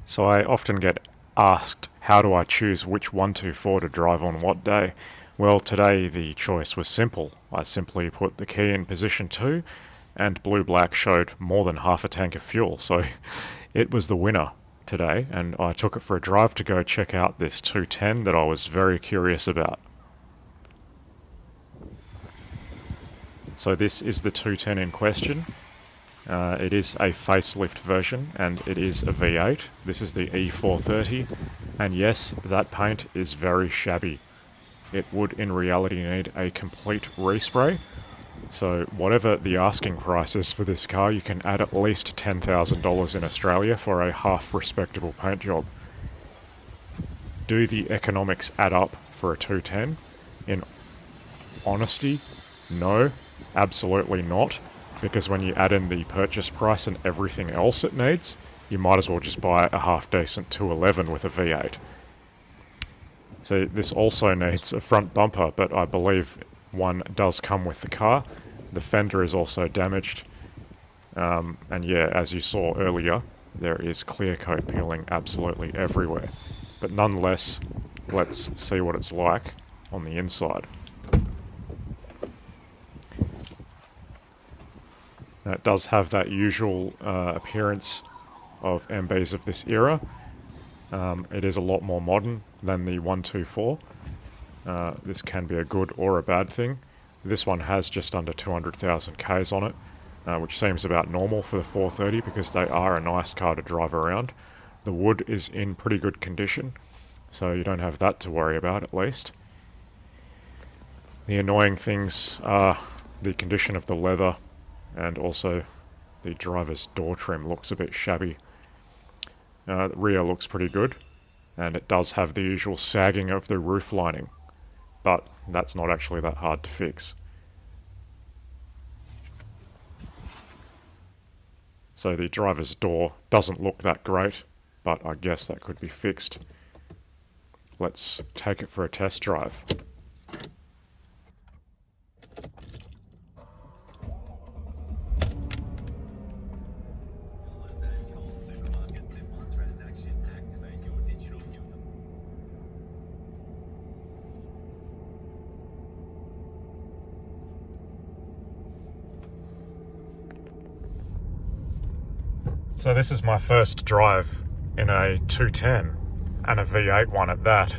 So I often get asked, how do I choose which 124 to drive on what day? Well, today the choice was simple. I simply put the key in position 2, and blue-black showed more than half a tank of fuel, so it was the winner today, and I took it for a drive to go check out this 210 that I was very curious about. So this is the 210 in question. It is a facelift version, and it is a V8. This is the E430, and yes, that paint is very shabby. It would in reality need a complete respray, so whatever the asking price is for this car, you can add at least $10,000 in Australia for a half respectable paint job. Do the economics add up for a 210? In honesty, no, absolutely not. Because when you add in the purchase price and everything else it needs, you might as well just buy a half-decent 211 with a V8. So this also needs a front bumper, but I believe one does come with the car. The fender is also damaged. And yeah, as you saw earlier, there is clear coat peeling absolutely everywhere. But nonetheless, let's see what it's like on the inside. Now, it does have that usual appearance of MBs of this era. It is a lot more modern than the 124. This can be a good or a bad thing. This one has just under 200,000 Ks on it, which seems about normal for the 430 because they are a nice car to drive around. The wood is in pretty good condition, so you don't have that to worry about at least. The annoying things are the condition of the leather, and also the driver's door trim looks a bit shabby. The rear looks pretty good, and it does have the usual sagging of the roof lining, but that's not actually that hard to fix. So the driver's door doesn't look that great, but I guess that could be fixed. Let's take it for a test drive. So this is my first drive in a 210, and a V8 one at that.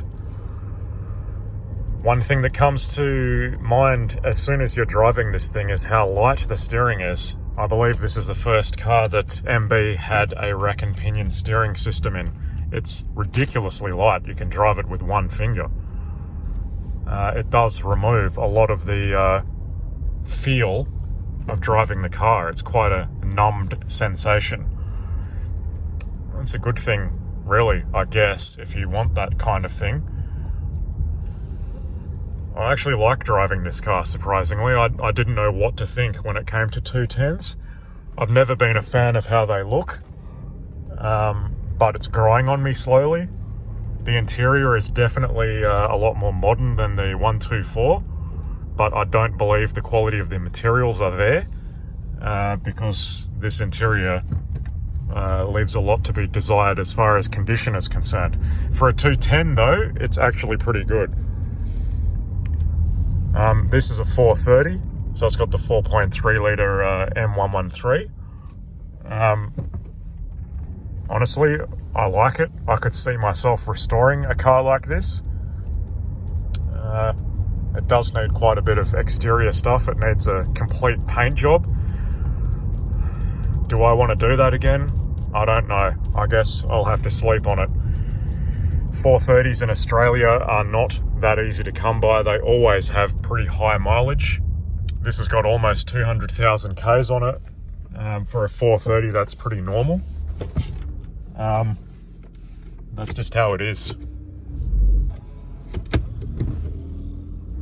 One thing that comes to mind as soon as you're driving this thing is how light the steering is. I believe this is the first car that MB had a rack and pinion steering system in. It's ridiculously light. You can drive it with one finger. It does remove a lot of the feel of driving the car. It's quite a numbed sensation. It's a good thing, really, I guess, if you want that kind of thing. I actually like driving this car, surprisingly. I didn't know what to think when it came to 210s. I've never been a fan of how they look, but it's growing on me slowly. The interior is definitely a lot more modern than the 124, but I don't believe the quality of the materials are there, because this interior leaves a lot to be desired as far as condition is concerned. For a 210 though, it's actually pretty good. This is a 430, so it's got the 4.3 litre M113. Honestly, I like it. I could see myself restoring a car like this. It does need quite a bit of exterior stuff. It needs a complete paint job. Do I want to do that again? I don't know. I guess I'll have to sleep on it. 430s in Australia are not that easy to come by. They always have pretty high mileage. This has got almost 200,000 Ks on it. For a 430, that's pretty normal. That's just how it is.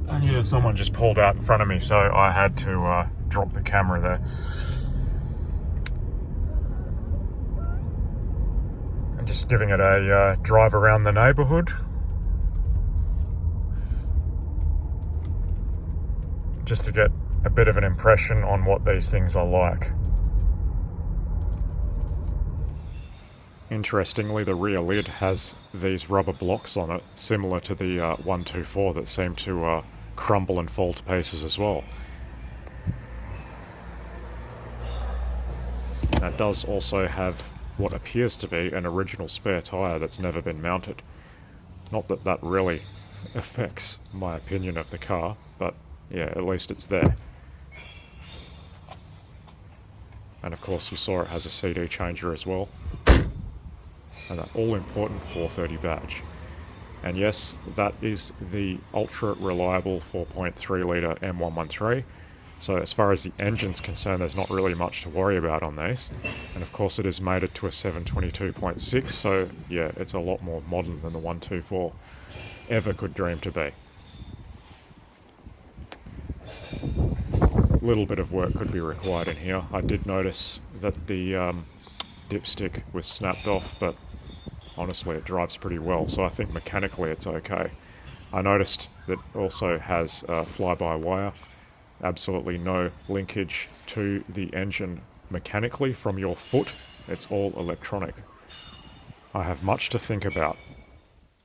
And yeah, someone just pulled out in front of me, so I had to drop the camera there. And just giving it a drive around the neighbourhood. Just to get a bit of an impression on what these things are like. Interestingly, the rear lid has these rubber blocks on it, similar to the 124 that seem to crumble and fall to pieces as well. That does also have what appears to be an original spare tyre that's never been mounted. Not that that really affects my opinion of the car, but yeah, at least it's there. And of course you saw it has a CD changer as well. And that all-important 430 badge. And yes, that is the ultra-reliable 4.3 litre M113. So as far as the engine's concerned, there's not really much to worry about on these. And of course it is mated to a 722.6, so yeah, it's a lot more modern than the 124 ever could dream to be. A little bit of work could be required in here. I did notice that the dipstick was snapped off, but honestly it drives pretty well, so I think mechanically it's okay. I noticed that it also has fly-by-wire. Absolutely no linkage to the engine mechanically from your foot. It's all electronic. I have much to think about